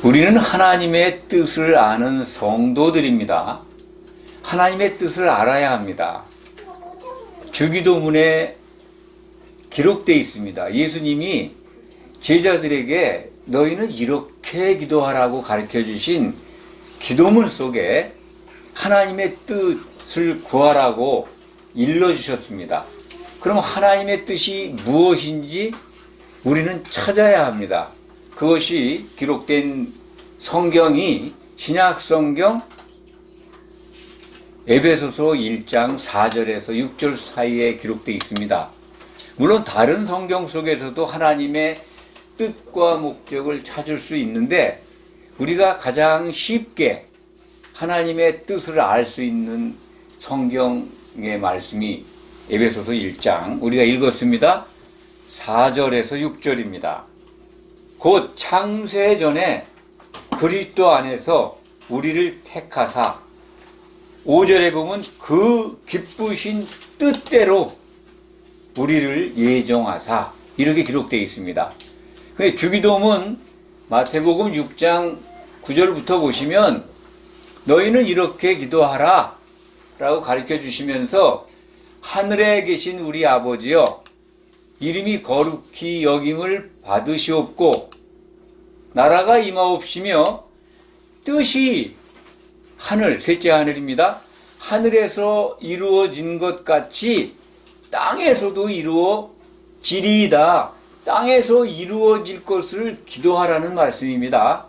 우리는 하나님의 뜻을 아는 성도들입니다. 하나님의 뜻을 알아야 합니다. 주기도문에 기록되어 있습니다. 예수님이 제자들에게 너희는 이렇게 기도하라고 가르쳐 주신 기도문 속에 하나님의 뜻을 구하라고 일러주셨습니다. 그럼 하나님의 뜻이 무엇인지 우리는 찾아야 합니다. 그것이 기록된 성경이 신약성경 에베소서 1장 4절에서 6절 사이에 기록되어 있습니다. 물론 다른 성경 속에서도 하나님의 뜻과 목적을 찾을 수 있는데 우리가 가장 쉽게 하나님의 뜻을 알 수 있는 성경의 말씀이 에베소서 1장 우리가 읽었습니다. 4절에서 6절입니다. 곧 창세전에 그리스도 안에서 우리를 택하사 5절에 보면 그 기쁘신 뜻대로 우리를 예정하사 이렇게 기록되어 있습니다. 주기도문 마태복음 6장 9절부터 보시면 너희는 이렇게 기도하라 라고 가르쳐 주시면서 하늘에 계신 우리 아버지여 이름이 거룩히 여김을 받으시옵고 나라가 임하옵시며 뜻이 하늘, 셋째 하늘입니다. 하늘에서 이루어진 것 같이 땅에서도 이루어지리이다. 땅에서 이루어질 것을 기도하라는 말씀입니다.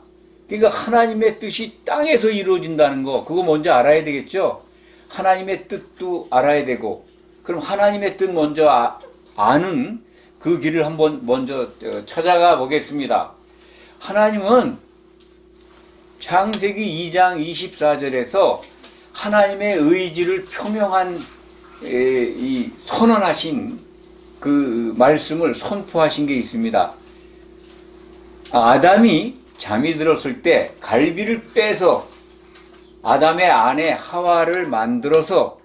그러니까 하나님의 뜻이 땅에서 이루어진다는 거 그거 먼저 알아야 되겠죠. 하나님의 뜻도 알아야 되고 그럼 하나님의 뜻 먼저 아는 그 길을 한번 먼저 찾아가 보겠습니다. 하나님은 창세기 2장 24절에서 하나님의 의지를 표명한 선언하신 그 말씀을 선포하신 게 있습니다. 아담이 잠이 들었을 때 갈비를 빼서 아담의 아내 하와를 만들어서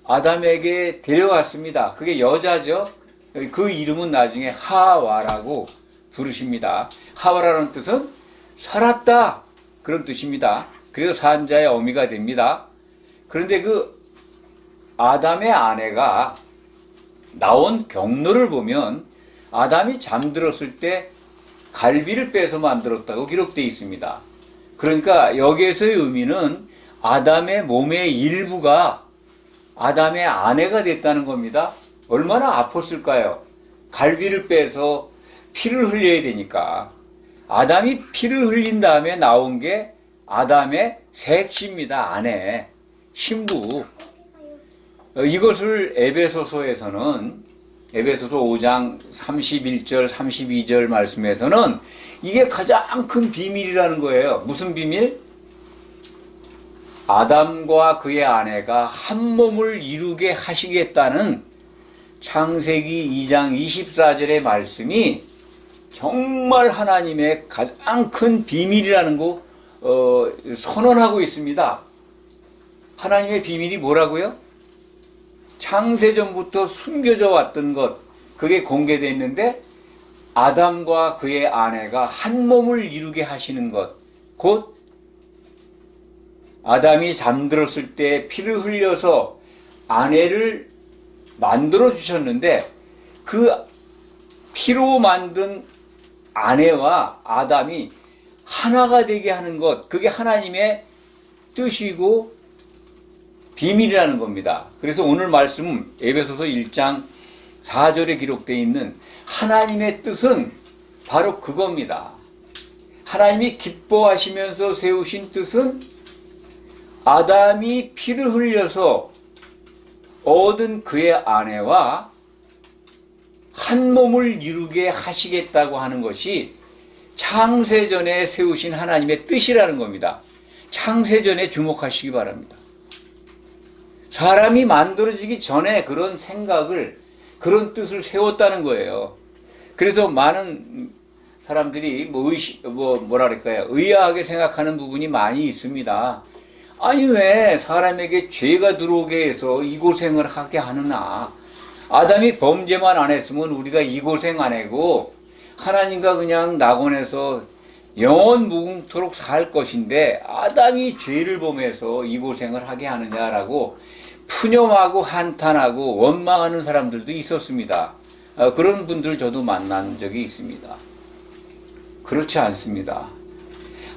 아담에게 데려왔습니다. 그게 여자죠. 그 이름은 나중에 하와라고 부르십니다. 하와라는 뜻은 살았다 그런 뜻입니다. 그래서 산자의 어미가 됩니다. 그런데 그 아담의 아내가 나온 경로를 보면 아담이 잠들었을 때 갈비를 빼서 만들었다고 기록되어 있습니다. 그러니까 여기에서의 의미는 아담의 몸의 일부가 아담의 아내가 됐다는 겁니다. 얼마나 아팠을까요? 갈비를 빼서 피를 흘려야 되니까. 아담이 피를 흘린 다음에 나온 게 아담의 색시입니다. 아내, 신부. 이것을 에베소서에서는 에베소서 5장 31절 32절 말씀에서는 이게 가장 큰 비밀이라는 거예요. 무슨 비밀? 아담과 그의 아내가 한 몸을 이루게 하시겠다는 창세기 2장 24절의 말씀이 정말 하나님의 가장 큰 비밀이라는 거 선언하고 있습니다. 하나님의 비밀이 뭐라고요? 창세전부터 숨겨져 왔던 것 그게 공개됐는데 아담과 그의 아내가 한 몸을 이루게 하시는 것 곧 아담이 잠들었을 때 피를 흘려서 아내를 만들어 주셨는데 그 피로 만든 아내와 아담이 하나가 되게 하는 것 그게 하나님의 뜻이고 비밀이라는 겁니다. 그래서 오늘 말씀은 에베소서 1장 4절에 기록되어 있는 하나님의 뜻은 바로 그겁니다. 하나님이 기뻐하시면서 세우신 뜻은 아담이 피를 흘려서 얻은 그의 아내와 한 몸을 이루게 하시겠다고 하는 것이 창세전에 세우신 하나님의 뜻이라는 겁니다. 창세전에 주목하시기 바랍니다. 사람이 만들어지기 전에 그런 생각을, 그런 뜻을 세웠다는 거예요. 그래서 많은 사람들이 의아하게 생각하는 부분이 많이 있습니다. 아니, 왜 사람에게 죄가 들어오게 해서 이 고생을 하게 하느냐. 아담이 범죄만 안 했으면 우리가 이 고생 안 하고 하나님과 그냥 낙원에서 영원 무궁토록 살 것인데 아담이 죄를 범해서 이 고생을 하게 하느냐라고 푸념하고 한탄하고 원망하는 사람들도 있었습니다. 그런 분들 저도 만난 적이 있습니다. 그렇지 않습니다.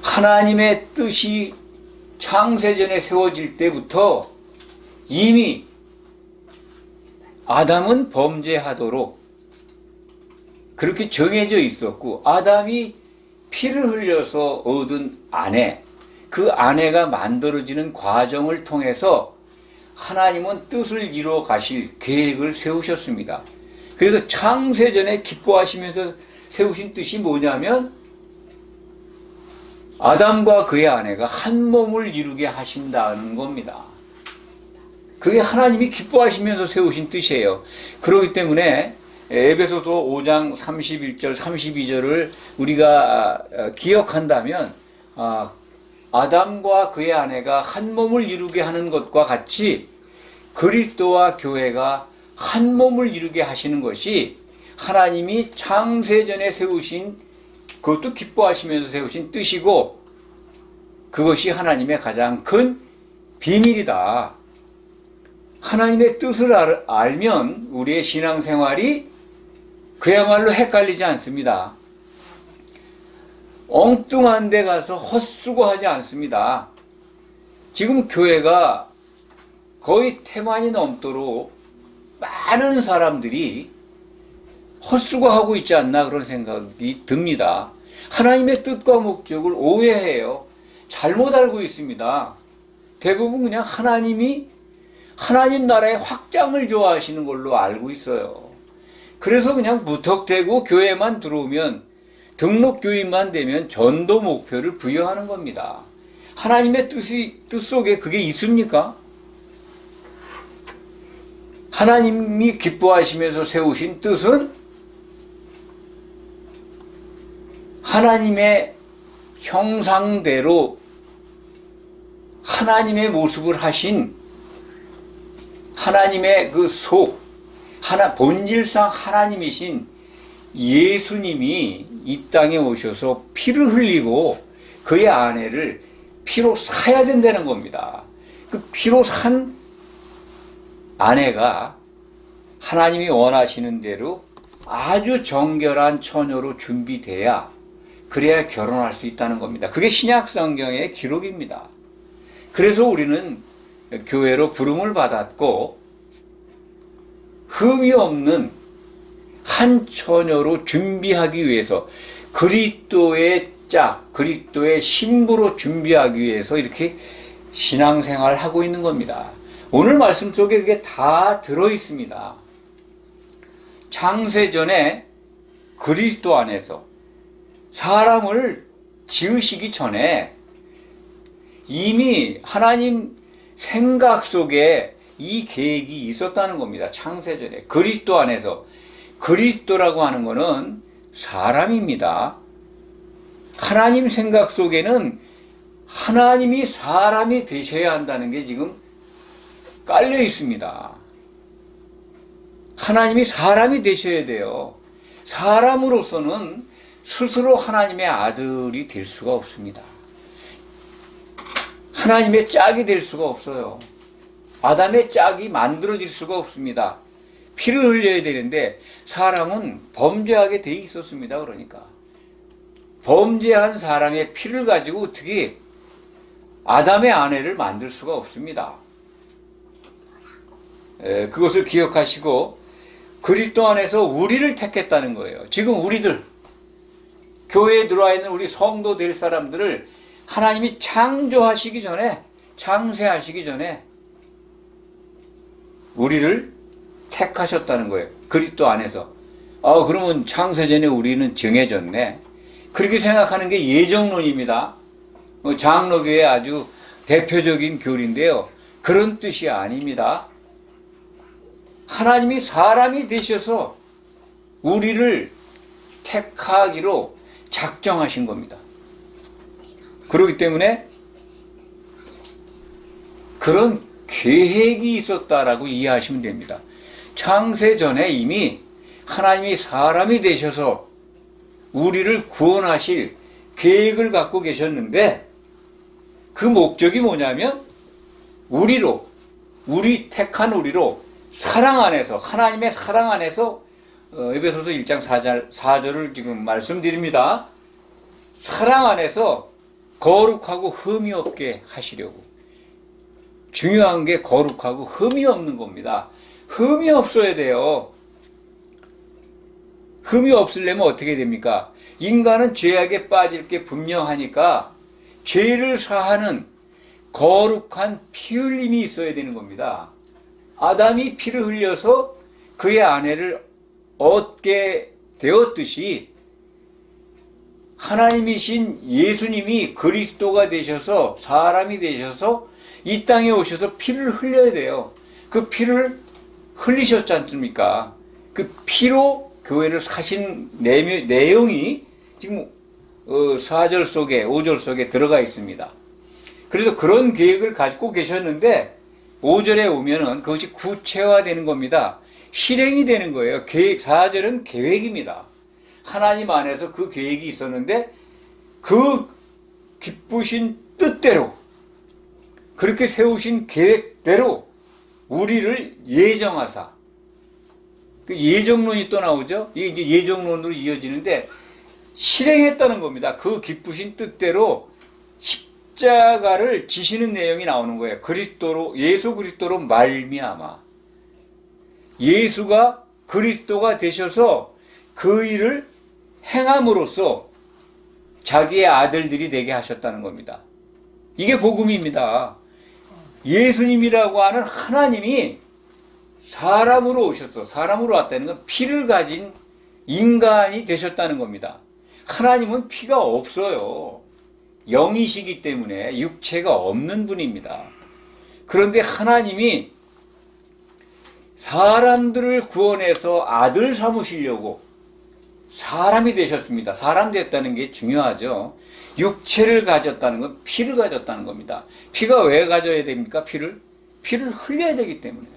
하나님의 뜻이 창세전에 세워질 때부터 이미 아담은 범죄하도록 그렇게 정해져 있었고, 아담이 피를 흘려서 얻은 아내, 그 아내가 만들어지는 과정을 통해서 하나님은 뜻을 이루어 가실 계획을 세우셨습니다. 그래서 창세전에 기뻐하시면서 세우신 뜻이 뭐냐면 아담과 그의 아내가 한 몸을 이루게 하신다는 겁니다. 그게 하나님이 기뻐하시면서 세우신 뜻이에요. 그렇기 때문에 에베소서 5장 31절, 32절을 우리가 기억한다면 아담과 그의 아내가 한 몸을 이루게 하는 것과 같이 그리스도와 교회가 한 몸을 이루게 하시는 것이 하나님이 창세전에 세우신, 그것도 기뻐하시면서 세우신 뜻이고, 그것이 하나님의 가장 큰 비밀이다. 하나님의 뜻을 알면 우리의 신앙생활이 그야말로 헷갈리지 않습니다. 엉뚱한 데 가서 헛수고하지 않습니다. 지금 교회가 거의 태만이 넘도록 많은 사람들이 헛수고하고 있지 않나 그런 생각이 듭니다. 하나님의 뜻과 목적을 오해해요. 잘못 알고 있습니다. 대부분 그냥 하나님 나라의 확장을 좋아하시는 걸로 알고 있어요. 그래서 그냥 무턱대고 교회만 들어오면, 등록 교인만 되면 전도 목표를 부여하는 겁니다. 하나님의 뜻 속에 그게 있습니까? 하나님이 기뻐하시면서 세우신 뜻은 하나님의 형상대로 하나님의 모습을 하신 하나님의 그 본질상 하나님이신 예수님이 이 땅에 오셔서 피를 흘리고 그의 아내를 피로 사야 된다는 겁니다. 그 피로 산 아내가 하나님이 원하시는 대로 아주 정결한 처녀로 준비돼야, 그래야 결혼할 수 있다는 겁니다. 그게 신약 성경의 기록입니다. 그래서 우리는 교회로 부름을 받았고 흠이 없는 한 처녀로 준비하기 위해서, 그리스도의 그리스도의 신부로 준비하기 위해서 이렇게 신앙생활을 하고 있는 겁니다. 오늘 말씀 속에 그게 다 들어있습니다. 창세전에 그리스도 안에서 사람을 지으시기 전에 이미 하나님 생각 속에 이 계획이 있었다는 겁니다. 창세전에 그리스도 안에서. 그리스도라고 하는 것은 사람입니다. 하나님 생각 속에는 하나님이 사람이 되셔야 한다는 게 지금 깔려 있습니다. 하나님이 사람이 되셔야 돼요. 사람으로서는 스스로 하나님의 아들이 될 수가 없습니다. 하나님의 짝이 될 수가 없어요. 아담의 짝이 만들어질 수가 없습니다. 피를 흘려야 되는데 사람은 범죄하게 돼 있었습니다. 그러니까 범죄한 사람의 피를 가지고 어떻게 아담의 아내를 만들 수가 없습니다. 그것을 기억하시고 그리스도 안에서 우리를 택했다는 거예요. 지금 우리들, 교회에 들어와 있는 우리 성도 될 사람들을 하나님이 창조하시기 전에, 창세하시기 전에 우리를 택하셨다는 거예요. 그리스도 안에서. 그러면 창세전에 우리는 정해졌네. 그렇게 생각하는 게 예정론입니다. 장로교의 아주 대표적인 교리인데요. 그런 뜻이 아닙니다. 하나님이 사람이 되셔서 우리를 택하기로 작정하신 겁니다. 그렇기 때문에 그런 계획이 있었다라고 이해하시면 됩니다. 창세전에 이미 하나님이 사람이 되셔서 우리를 구원하실 계획을 갖고 계셨는데 그 목적이 뭐냐면 우리 택한 우리로 사랑 안에서, 하나님의 사랑 안에서 에베소서 1장 4절을 지금 말씀드립니다. 사랑 안에서 거룩하고 흠이 없게 하시려고. 중요한 게 거룩하고 흠이 없는 겁니다. 흠이 없어야 돼요. 흠이 없으려면 어떻게 됩니까? 인간은 죄악에 빠질 게 분명하니까 죄를 사하는 거룩한 피 흘림이 있어야 되는 겁니다. 아담이 피를 흘려서 그의 아내를 얻게 되었듯이 하나님이신 예수님이 그리스도가 되셔서 사람이 되셔서 이 땅에 오셔서 피를 흘려야 돼요. 그 피를 흘리셨지 않습니까? 그 피로 교회를 사신 내용이 지금 4절 속에 5절 속에 들어가 있습니다. 그래서 그런 계획을 가지고 계셨는데 5절에 오면은 그것이 구체화되는 겁니다. 실행이 되는 거예요. 4절은 계획입니다. 하나님 안에서 그 계획이 있었는데 그 기쁘신 뜻대로 그렇게 세우신 계획대로 우리를 예정하사, 그 예정론이 또 나오죠. 이게 이제 예정론으로 이어지는데 실행했다는 겁니다. 그 기쁘신 뜻대로 십자가를 지시는 내용이 나오는 거예요. 예수 그리스도로 말미암아. 예수가 그리스도가 되셔서 그 일을 행함으로써 자기의 아들들이 되게 하셨다는 겁니다. 이게 복음입니다. 예수님이라고 하는 하나님이 사람으로 오셨어. 사람으로 왔다는 건 피를 가진 인간이 되셨다는 겁니다. 하나님은 피가 없어요. 영이시기 때문에 육체가 없는 분입니다. 그런데 하나님이 사람들을 구원해서 아들 삼으시려고 사람이 되셨습니다. 사람 됐다는 게 중요하죠. 육체를 가졌다는 건 피를 가졌다는 겁니다. 피가 왜 가져야 됩니까? 피를 흘려야 되기 때문에요.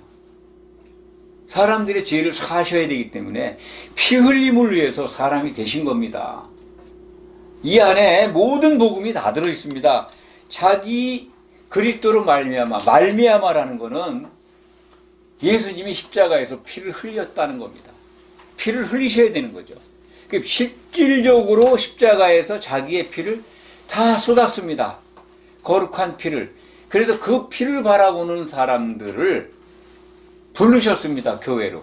사람들의 죄를 사셔야 되기 때문에 피 흘림을 위해서 사람이 되신 겁니다. 이 안에 모든 복음이 다 들어 있습니다. 자기 그리스도로 말미암아라는 것은 예수님이 십자가에서 피를 흘렸다는 겁니다. 피를 흘리셔야 되는 거죠. 실질적으로 십자가에서 자기의 피를 다 쏟았습니다. 거룩한 피를. 그래서 그 피를 바라보는 사람들을 부르셨습니다. 교회로.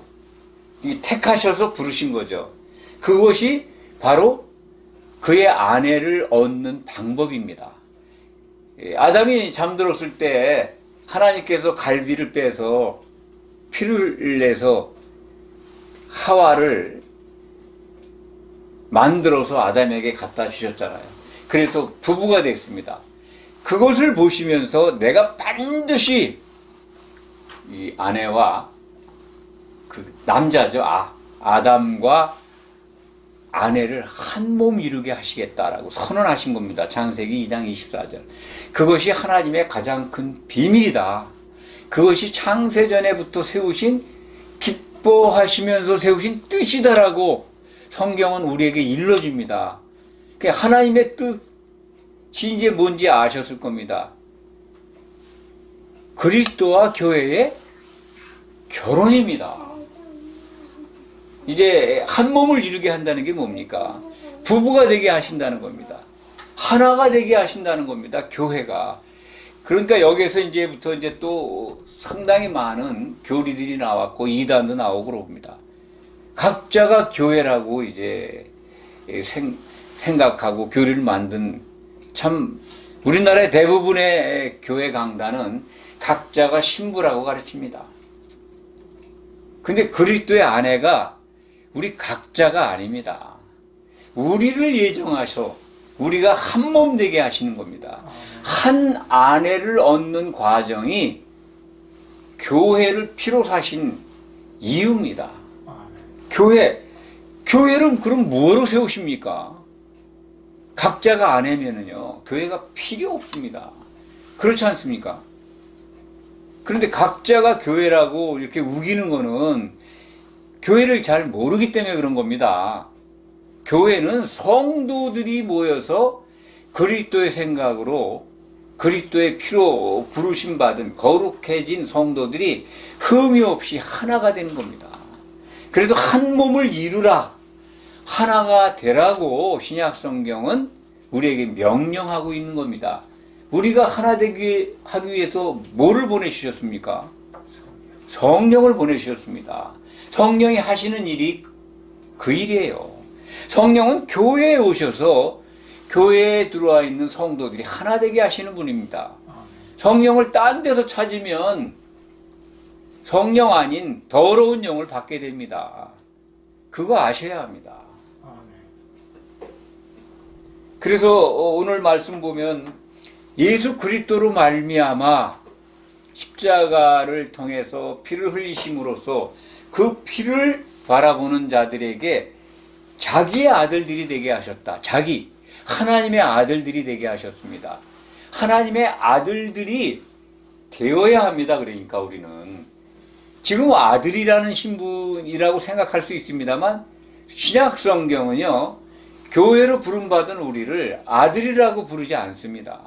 택하셔서 부르신 거죠. 그것이 바로 그의 아내를 얻는 방법입니다. 아담이 잠들었을 때 하나님께서 갈비를 빼서 피를 내서 하와를 만들어서 아담에게 갖다 주셨잖아요. 그래서 부부가 됐습니다. 그것을 보시면서 내가 반드시 이 아내와 그 남자죠. 아담과 아내를 한 몸 이루게 하시겠다라고 선언하신 겁니다. 창세기 2장 24절. 그것이 하나님의 가장 큰 비밀이다. 그것이 창세전에부터 세우신 기뻐하시면서 세우신 뜻이다라고 성경은 우리에게 일러줍니다. 하나님의 뜻이 이제 뭔지 아셨을 겁니다. 그리스도와 교회의 결혼입니다. 이제 한 몸을 이루게 한다는 게 뭡니까? 부부가 되게 하신다는 겁니다. 하나가 되게 하신다는 겁니다. 교회가. 그러니까 여기서 이제부터 이제 또 상당히 많은 교리들이 나왔고 이단도 나오고 그럽니다. 각자가 교회라고 이제 생각하고 교리를 만든, 참 우리나라의 대부분의 교회 강단은 각자가 신부라고 가르칩니다. 근데 그리스도의 아내가 우리 각자가 아닙니다. 우리를 예정하셔 우리가 한 몸 되게 하시는 겁니다. 한 아내를 얻는 과정이 교회를 피로 사신 이유입니다. 교회를 그럼 뭐로 세우십니까? 각자가 아내면은요, 교회가 필요 없습니다. 그렇지 않습니까? 그런데 각자가 교회라고 이렇게 우기는 거는 교회를 잘 모르기 때문에 그런 겁니다. 교회는 성도들이 모여서 그리스도의 생각으로 그리스도의 피로 부르심 받은 거룩해진 성도들이 흠이 없이 하나가 되는 겁니다. 그래서 한 몸을 이루라, 하나가 되라고 신약 성경은 우리에게 명령하고 있는 겁니다. 우리가 하나 되게 하기 위해서 뭐를 보내주셨습니까? 성령을 보내주셨습니다. 성령이 하시는 일이 그 일이에요. 성령은 교회에 오셔서 교회에 들어와 있는 성도들이 하나 되게 하시는 분입니다. 성령을 딴 데서 찾으면 성령 아닌 더러운 영을 받게 됩니다. 그거 아셔야 합니다. 그래서 오늘 말씀 보면 예수 그리스도로 말미암아 십자가를 통해서 피를 흘리심으로써 그 피를 바라보는 자들에게 자기의 아들들이 되게 하셨다. 하나님의 아들들이 되게 하셨습니다. 하나님의 아들들이 되어야 합니다. 그러니까 우리는 지금 아들이라는 신분이라고 생각할 수 있습니다만 신약 성경은요, 교회로 부름받은 우리를 아들이라고 부르지 않습니다.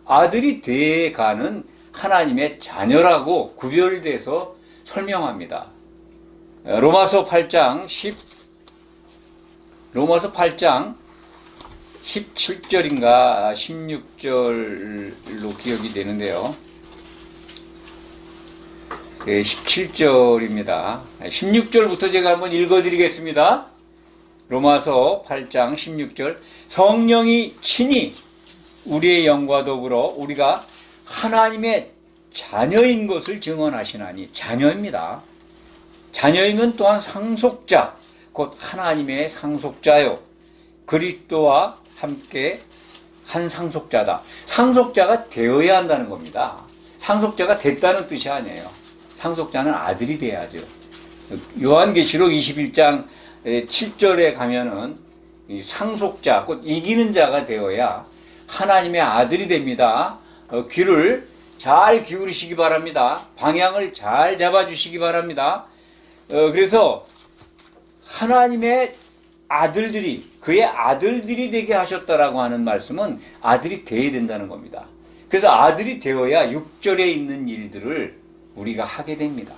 아들이 돼가는 하나님의 자녀라고 구별돼서 설명합니다. 로마서 8장 17절인가 16절로 기억이 되는데요. 17절입니다. 16절부터 제가 한번 읽어드리겠습니다. 로마서 8장 16절. 성령이 친히 우리의 영과 더불어 우리가 하나님의 자녀인 것을 증언하시나니, 자녀입니다. 자녀이면 또한 상속자, 곧 하나님의 상속자요, 그리스도와 함께 한 상속자다. 상속자가 되어야 한다는 겁니다. 상속자가 됐다는 뜻이 아니에요. 상속자는 아들이 돼야죠. 요한계시록 21장 7절에 가면은 상속자, 곧 이기는 자가 되어야 하나님의 아들이 됩니다. 귀를 잘 기울이시기 바랍니다. 방향을 잘 잡아주시기 바랍니다. 그래서 하나님의 아들들이, 그의 아들들이 되게 하셨다라고 하는 말씀은 아들이 되어야 된다는 겁니다. 그래서 아들이 되어야 6절에 있는 일들을 우리가 하게 됩니다.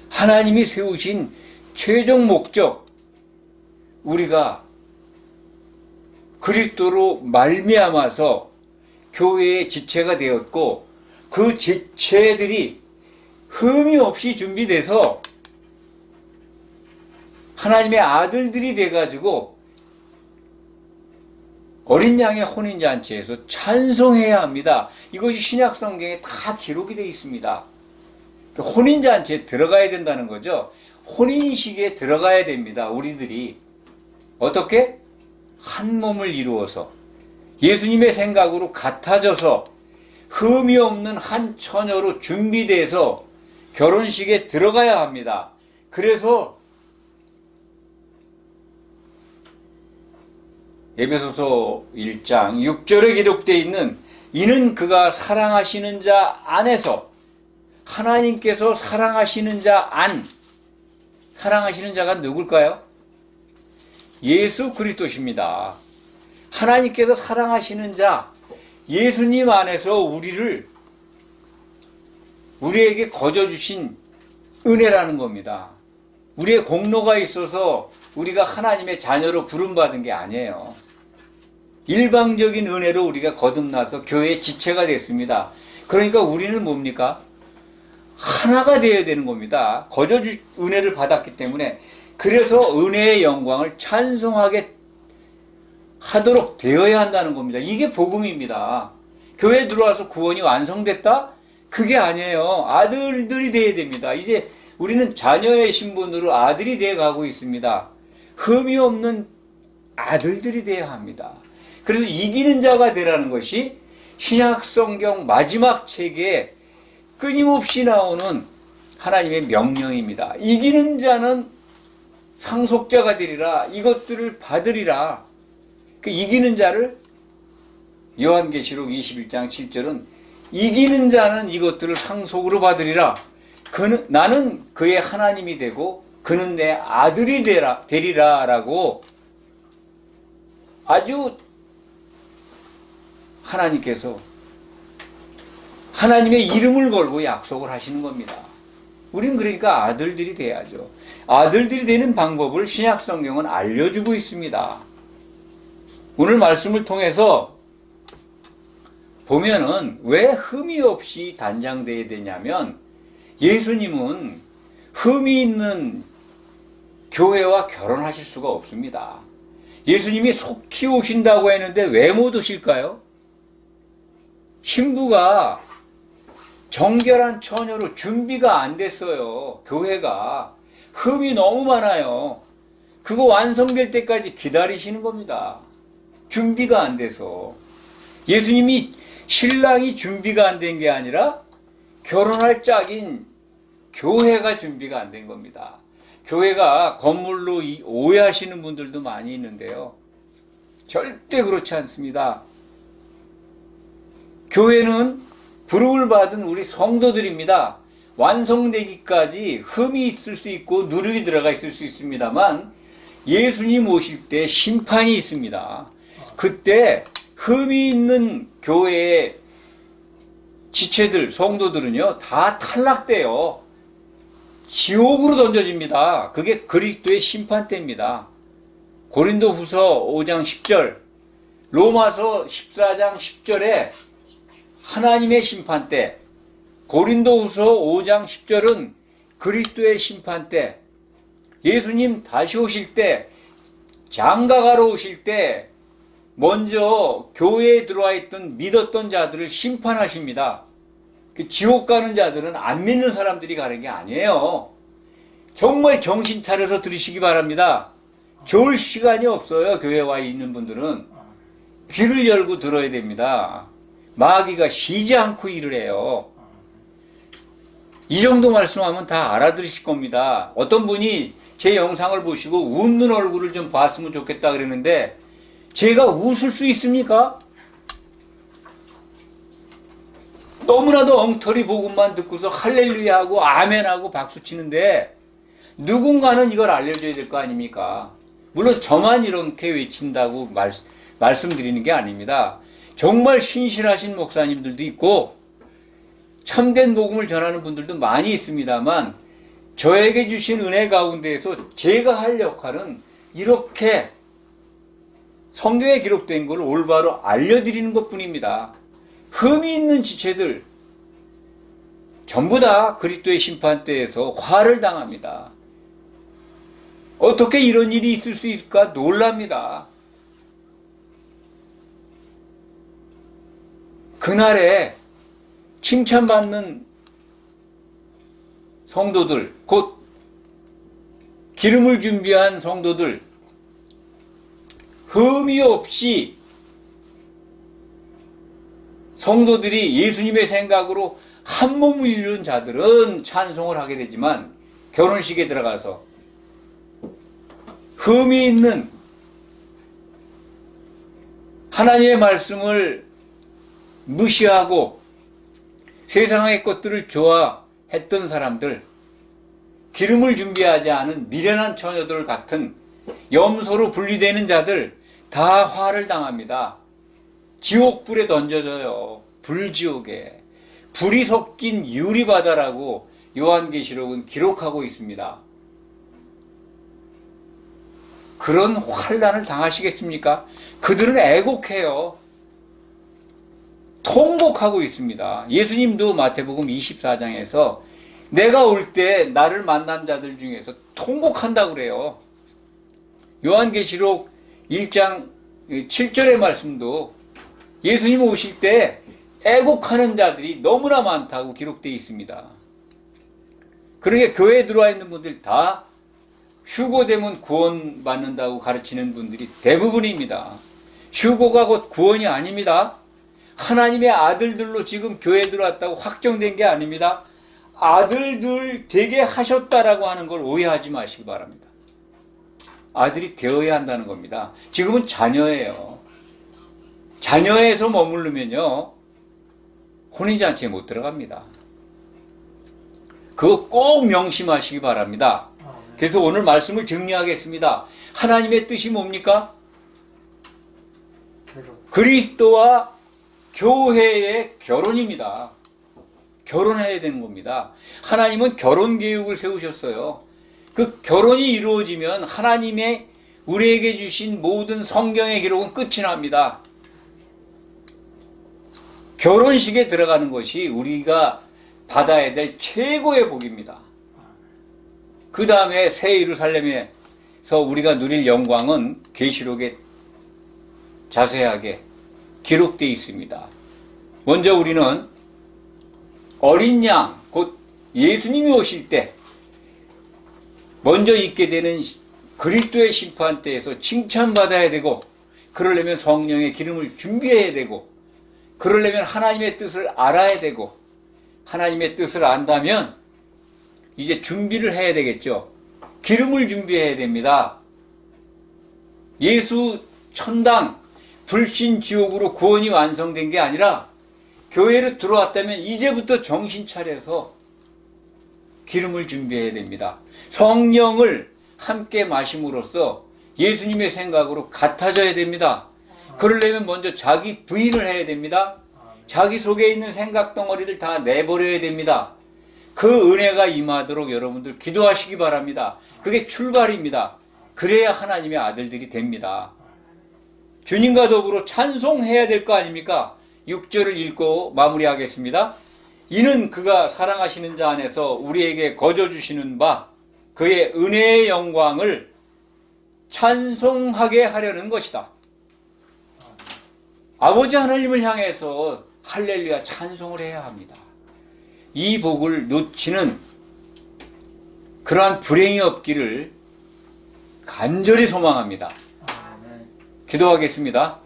하나님이 세우신 최종 목적, 우리가 그리스도로 말미암아서 교회의 지체가 되었고, 그 지체들이 흠이 없이 준비돼서 하나님의 아들들이 돼가지고 어린 양의 혼인잔치에서 찬송해야 합니다. 이것이 신약 성경에 다 기록이 되어 있습니다. 혼인잔치에 들어가야 된다는 거죠. 혼인식에 들어가야 됩니다. 우리들이 어떻게? 한 몸을 이루어서 예수님의 생각으로 같아져서 흠이 없는 한 처녀로 준비돼서 결혼식에 들어가야 합니다. 그래서 에베소서 1장 6절에 기록되어 있는 이는 그가 사랑하시는 자 안에서, 하나님께서 사랑하시는 자 안, 사랑하시는 자가 누굴까요? 예수 그리스도십니다. 하나님께서 사랑하시는 자, 예수님 안에서 우리에게 거저주신 은혜라는 겁니다. 우리의 공로가 있어서 우리가 하나님의 자녀로 부름받은 게 아니에요. 일방적인 은혜로 우리가 거듭나서 교회의 지체가 됐습니다. 그러니까 우리는 뭡니까? 하나가 되어야 되는 겁니다. 거저주 은혜를 받았기 때문에. 그래서 은혜의 영광을 찬송하게 하도록 되어야 한다는 겁니다. 이게 복음입니다. 교회에 들어와서 구원이 완성됐다? 그게 아니에요. 아들들이 되어야 됩니다. 이제 우리는 자녀의 신분으로 아들이 되어 가고 있습니다. 흠이 없는 아들들이 되어야 합니다. 그래서 이기는 자가 되라는 것이 신약 성경 마지막 책에 끊임없이 나오는 하나님의 명령입니다. 이기는 자는 상속자가 되리라. 이것들을 받으리라. 그 이기는 자를, 요한계시록 21장 7절은 이기는 자는 이것들을 상속으로 받으리라. 나는 그의 하나님이 되고 그는 내 아들이 되리라 라고 아주 하나님께서 하나님의 이름을 걸고 약속을 하시는 겁니다. 우린 그러니까 아들들이 돼야죠. 아들들이 되는 방법을 신약 성경은 알려주고 있습니다. 오늘 말씀을 통해서 보면은 왜 흠이 없이 단장되어야 되냐면 예수님은 흠이 있는 교회와 결혼하실 수가 없습니다. 예수님이 속히 오신다고 했는데 왜 못 오실까요? 신부가 정결한 처녀로 준비가 안 됐어요. 교회가 흠이 너무 많아요. 그거 완성될 때까지 기다리시는 겁니다. 준비가 안 돼서. 예수님이 신랑이 준비가 안 된 게 아니라 결혼할 짝인 교회가 준비가 안 된 겁니다. 교회가 건물로 오해하시는 분들도 많이 있는데요. 절대 그렇지 않습니다. 교회는 부름을 받은 우리 성도들입니다. 완성되기까지 흠이 있을 수 있고 누룩이 들어가 있을 수 있습니다만 예수님 오실 때 심판이 있습니다. 그때 흠이 있는 교회의 지체들, 성도들은요 다 탈락돼요. 지옥으로 던져집니다. 그게 그리스도의 심판대입니다. 고린도후서 5장 10절, 로마서 14장 10절에 하나님의 심판대, 고린도후서 5장 10절은 그리스도의 심판대, 예수님 다시 오실 때, 장가가러 오실 때 먼저 교회에 들어와 있던 믿었던 자들을 심판하십니다. 지옥 가는 자들은 안 믿는 사람들이 가는 게 아니에요. 정말 정신 차려서 들으시기 바랍니다. 좋을 시간이 없어요. 교회에 와 있는 분들은 귀를 열고 들어야 됩니다. 마귀가 쉬지 않고 일을 해요. 이 정도 말씀하면 다 알아들으실 겁니다. 어떤 분이 제 영상을 보시고 웃는 얼굴을 좀 봤으면 좋겠다 그랬는데 제가 웃을 수 있습니까? 너무나도 엉터리 복음만 듣고서 할렐루야 하고 아멘 하고 박수 치는데 누군가는 이걸 알려줘야 될 거 아닙니까? 물론 저만 이렇게 외친다고 말씀드리는 게 아닙니다. 정말 신실하신 목사님들도 있고 참된 복음을 전하는 분들도 많이 있습니다만 저에게 주신 은혜 가운데에서 제가 할 역할은 이렇게 성경에 기록된 걸 올바로 알려드리는 것뿐입니다. 흠이 있는 지체들 전부 다 그리스도의 심판대에서 화를 당합니다. 어떻게 이런 일이 있을 수 있을까 놀랍니다. 그날에 칭찬받는 성도들, 곧 기름을 준비한 성도들, 흠이 없이 성도들이 예수님의 생각으로 한 몸을 이룬 자들은 찬송을 하게 되지만 결혼식에 들어가서 흠이 있는 하나님의 말씀을 무시하고 세상의 것들을 좋아했던 사람들, 기름을 준비하지 않은 미련한 처녀들 같은 염소로 분리되는 자들 다 화를 당합니다. 지옥불에 던져져요. 불지옥에. 불이 섞인 유리바다라고 요한계시록은 기록하고 있습니다. 그런 환난을 당하시겠습니까? 그들은 애곡해요. 통곡하고 있습니다. 예수님도 마태복음 24장에서 내가 올 때 나를 만난 자들 중에서 통곡한다고 그래요. 요한계시록 1장 7절의 말씀도 예수님 오실 때 애곡하는 자들이 너무나 많다고 기록되어 있습니다. 그러니까 교회에 들어와 있는 분들 다 휴고되면 구원받는다고 가르치는 분들이 대부분입니다. 휴고가 곧 구원이 아닙니다. 하나님의 아들들로 지금 교회에 들어왔다고 확정된 게 아닙니다. 아들들 되게 하셨다라고 하는 걸 오해하지 마시기 바랍니다. 아들이 되어야 한다는 겁니다. 지금은 자녀예요. 자녀에서 머무르면요 혼인잔치에 못 들어갑니다. 그거 꼭 명심하시기 바랍니다. 그래서 오늘 말씀을 정리하겠습니다. 하나님의 뜻이 뭡니까? 그리스도와 교회의 결혼입니다. 결혼해야 되는 겁니다. 하나님은 결혼 계획을 세우셨어요. 그 결혼이 이루어지면 하나님의 우리에게 주신 모든 성경의 기록은 끝이 납니다. 결혼식에 들어가는 것이 우리가 받아야 될 최고의 복입니다. 그 다음에 새 예루살렘에서 우리가 누릴 영광은 계시록에 자세하게 기록되어 있습니다. 먼저 우리는 어린 양, 곧 예수님이 오실 때 먼저 있게 되는 그리스도의 심판대에서 칭찬받아야 되고, 그러려면 성령의 기름을 준비해야 되고, 그러려면 하나님의 뜻을 알아야 되고, 하나님의 뜻을 안다면 이제 준비를 해야 되겠죠. 기름을 준비해야 됩니다. 예수 천당 불신 지옥으로 구원이 완성된 게 아니라 교회로 들어왔다면 이제부터 정신 차려서 기름을 준비해야 됩니다. 성령을 함께 마심으로써 예수님의 생각으로 같아져야 됩니다. 그러려면 먼저 자기 부인을 해야 됩니다. 자기 속에 있는 생각 덩어리를 다 내버려야 됩니다. 그 은혜가 임하도록 여러분들 기도하시기 바랍니다. 그게 출발입니다. 그래야 하나님의 아들들이 됩니다. 주님과 더불어 찬송해야 될 거 아닙니까? 6절을 읽고 마무리하겠습니다. 이는 그가 사랑하시는 자 안에서 우리에게 거저 주시는 바 그의 은혜의 영광을 찬송하게 하려는 것이다. 아버지 하나님을 향해서 할렐루야 찬송을 해야 합니다. 이 복을 놓치는 그러한 불행이 없기를 간절히 소망합니다. 기도하겠습니다.